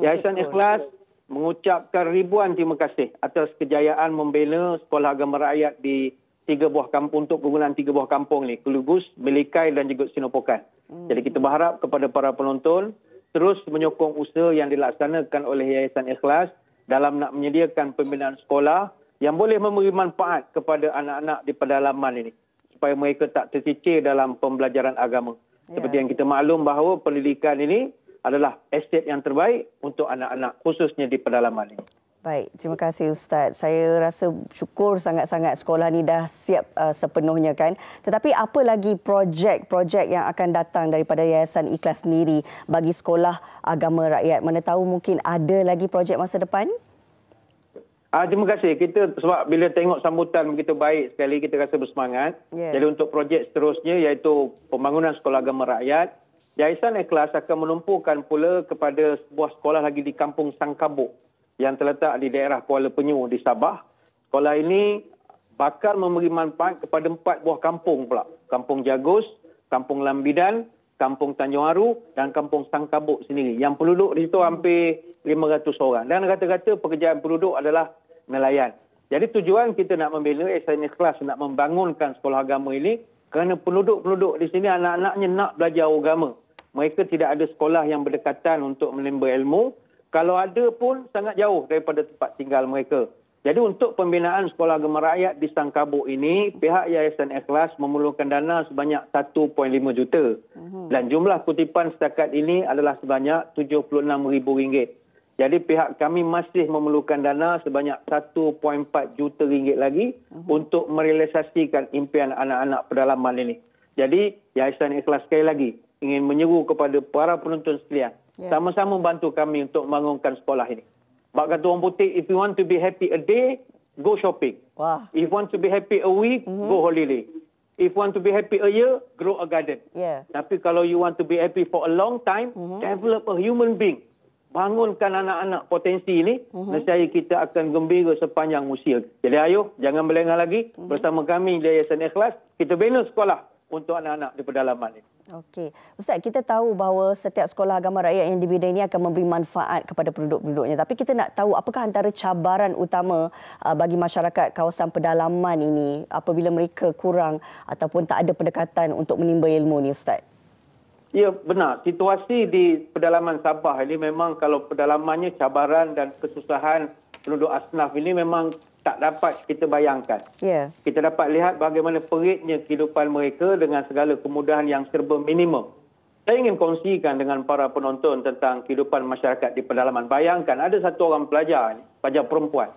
Yayasan Ikhlas mengucapkan ribuan terima kasih atas kejayaan membina Sekolah Agama Rakyat di 3 buah kampung untuk kegunaan 3 buah kampung ni, Kilugus, Melikai dan juga Sinopokan. Jadi kita berharap kepada para penonton terus menyokong usaha yang dilaksanakan oleh Yayasan Ikhlas dalam nak menyediakan pembinaan sekolah yang boleh memberi manfaat kepada anak-anak di pedalaman ini supaya mereka tak tercicir dalam pembelajaran agama. Seperti yang kita maklum bahawa pendidikan ini adalah aset yang terbaik untuk anak-anak khususnya di pedalaman ini. Baik, terima kasih Ustaz. Saya rasa syukur sangat-sangat sekolah ni dah siap sepenuhnya kan. Tetapi apa lagi projek-projek yang akan datang daripada Yayasan Ikhlas sendiri bagi sekolah agama rakyat? Mana tahu mungkin ada lagi projek masa depan? Terima kasih. Kita sebab bila tengok sambutan begitu baik sekali, kita rasa bersemangat. Jadi untuk projek seterusnya iaitu pembangunan sekolah agama rakyat, Yayasan Ikhlas akan menumpukan pula kepada sebuah sekolah lagi di Kampung Sangkabuk yang terletak di daerah Kuala Penyu di Sabah. Sekolah ini bakal memberi manfaat kepada 4 buah kampung pula. Kampung Jagus, Kampung Lambidan, Kampung Tanjung Aru dan Kampung Sangkabuk sendiri. Yang penduduk di situ hampir 500 orang. Dan rata-rata pekerjaan penduduk adalah nelayan. Jadi tujuan kita nak membina Yayasan Ikhlas nak membangunkan sekolah agama ini kerana penduduk-penduduk di sini anak-anaknya nak belajar agama. Mereka tidak ada sekolah yang berdekatan untuk menimba ilmu. Kalau ada pun sangat jauh daripada tempat tinggal mereka. Jadi untuk pembinaan sekolah agama rakyat di Sangkabuk ini, pihak Yayasan Ikhlas memerlukan dana sebanyak 1.5 juta. Dan jumlah kutipan setakat ini adalah sebanyak RM76,000. Jadi pihak kami masih memerlukan dana sebanyak 1.4 juta ringgit lagi untuk merealisasikan impian anak-anak pedalaman ini. Jadi Yayasan Ikhlas sekali lagi ingin menyeru kepada para penonton sekalian, sama-sama bantu kami untuk membangunkan sekolah ini. Bak kata orang putih, if you want to be happy a day, go shopping. Wah. If you want to be happy a week, go holiday. If you want to be happy a year, grow a garden. Tapi kalau you want to be happy for a long time, develop a human being. Bangunkan anak-anak potensi ini, nescaya kita akan gembira sepanjang usia. Jadi ayo, jangan melengah lagi. Bersama kami di Yayasan Ikhlas, kita bina sekolah untuk anak-anak di pedalaman ini. Okey. Ustaz, kita tahu bahawa setiap sekolah agama rakyat yang dibina ini akan memberi manfaat kepada penduduk-penduduknya. Tapi kita nak tahu apakah antara cabaran utama bagi masyarakat kawasan pedalaman ini apabila mereka kurang ataupun tak ada pendekatan untuk menimba ilmu ni, Ustaz? Ya, benar. Situasi di pedalaman Sabah ini memang kalau pedalamannya cabaran dan kesusahan penduduk asnaf ini memang tak dapat kita bayangkan. Kita dapat lihat bagaimana peritnya kehidupan mereka dengan segala kemudahan yang serba minimum. Saya ingin kongsikan dengan para penonton tentang kehidupan masyarakat di pedalaman. Bayangkan ada satu orang pelajar perempuan.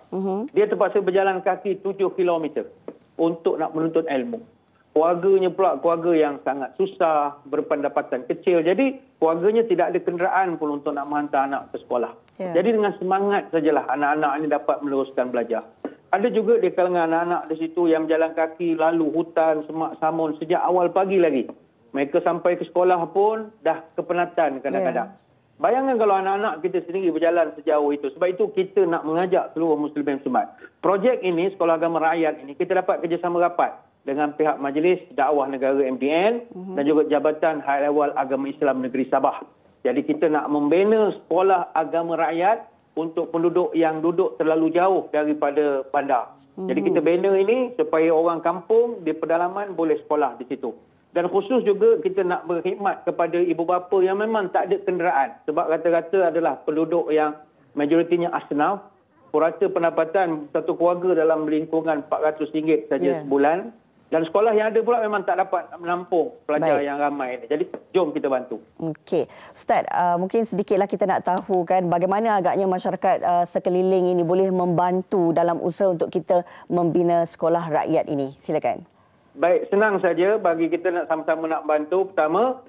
Dia terpaksa berjalan kaki 7 km untuk nak menuntut ilmu. Keluarganya pula keluarga yang sangat susah, berpendapatan kecil. Jadi keluarganya tidak ada kenderaan pun untuk nak menghantar anak ke sekolah. Jadi dengan semangat sajalah anak-anak ini dapat meneruskan belajar. Ada juga di kalangan anak-anak di situ yang berjalan kaki lalu hutan, semak samun sejak awal pagi lagi. Mereka sampai ke sekolah pun dah kepenatan kadang-kadang. Bayangkan kalau anak-anak kita sendiri berjalan sejauh itu. Sebab itu kita nak mengajak seluruh Muslimin Muslimat. Projek ini, Sekolah Agama Rakyat ini, kita dapat kerjasama rapat dengan pihak Majlis Dakwah Negara MDN dan juga Jabatan Hal Ehwal Agama Islam Negeri Sabah. Jadi kita nak membina sekolah agama rakyat untuk penduduk yang duduk terlalu jauh daripada bandar. Jadi kita bina ini supaya orang kampung di pedalaman boleh sekolah di situ. Dan khusus juga kita nak berkhidmat kepada ibu bapa yang memang tak ada kenderaan. Sebab rata-rata adalah penduduk yang majoritinya asnaf. Purata pendapatan satu keluarga dalam lingkungan RM400 saja sebulan. Dan sekolah yang ada pula memang tak dapat menampung pelajar yang ramai ini. Jadi jom kita bantu. Okey. Ustaz, mungkin sedikitlah kita nak tahu kan bagaimana agaknya masyarakat sekeliling ini boleh membantu dalam usaha untuk kita membina sekolah rakyat ini. Silakan. Baik, senang saja bagi kita nak sama-sama nak bantu. Pertama,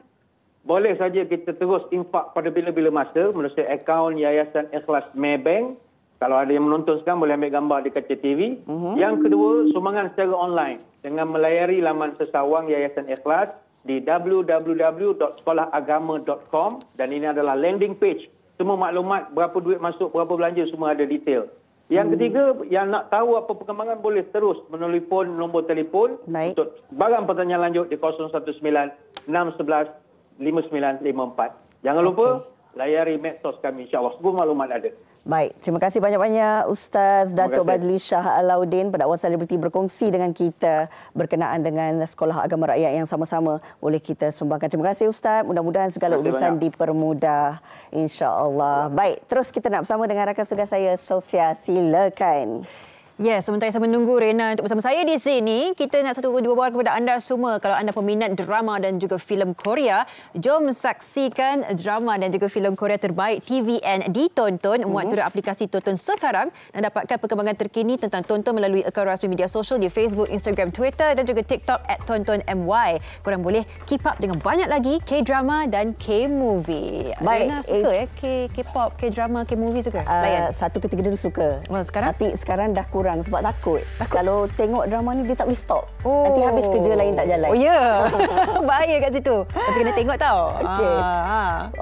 boleh saja kita terus infak pada bila-bila masa melalui akaun Yayasan Ikhlas Maybank. Kalau ada yang menonton sekarang boleh ambil gambar di kaca TV. Yang kedua, sumbangan secara online dengan melayari laman sesawang Yayasan Ikhlas di www.sekolahagama.com dan ini adalah landing page. Semua maklumat, berapa duit masuk, berapa belanja, semua ada detail. Yang ketiga, yang nak tahu apa perkembangan boleh terus menelpon nombor telefon untuk barang pertanyaan lanjut di 019 611 5954. Jangan lupa layari medsos kami, insya-Allah semua maklumat ada. Baik, terima kasih banyak-banyak Ustaz Datuk Badli Shah Alauddin, pendakwa selebriti berkongsi dengan kita berkenaan dengan Sekolah Agama Rakyat yang sama-sama boleh kita sumbangkan. Terima kasih Ustaz, mudah-mudahan segala urusan dipermudah insya-Allah. Baik, terus kita nak bersama dengan rakan tugas saya Sofia, silakan. Ya, sementara saya menunggu Rena untuk bersama saya di sini, kita nak satu dua bawa kepada anda semua. Kalau anda peminat drama dan juga filem Korea, jom saksikan drama dan juga filem Korea terbaik TVN ditonton. Muat turut aplikasi Tonton sekarang dan dapatkan perkembangan terkini tentang tonton melalui akaun rasmi media sosial di Facebook, Instagram, Twitter dan juga TikTok @tontonmy. Korang boleh keep up dengan banyak lagi K-drama dan K-movie. Rena suka K-pop, K-drama, K-movie suka? Satu ketika dulu suka. Sekarang? Tapi sekarang dah kurang sebab takut. Kalau tengok drama ni dia tak boleh stop. Nanti habis kerja lain tak jalan. Oh ya. Bahaya kat situ. Tapi kena tengok tau.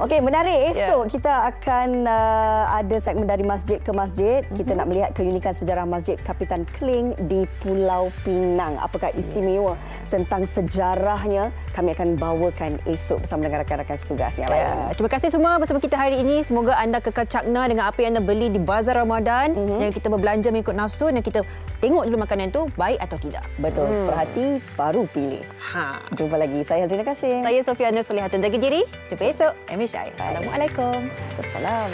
Okey, menarik. Esok kita akan ada segmen dari masjid ke masjid. Kita nak melihat keunikan sejarah Masjid Kapitan Kling di Pulau Pinang. Apakah istimewa tentang sejarahnya? Kami akan bawakan esok bersama dengan rakan-rakan setugas yang lain. Terima kasih semua bersama kita hari ini. Semoga anda kekal cakna dengan apa yang anda beli di Bazar Ramadan. Yang kita berbelanja mengikut nafsu dan kita tengok dulu makanan itu baik atau tidak. Betul. Perhati baru pilih. Jumpa lagi. Saya Haljina Kasim. Saya Sofia Nur Solihatun. Jaga diri. Jumpa esok. MHI. Assalamualaikum. Wassalam.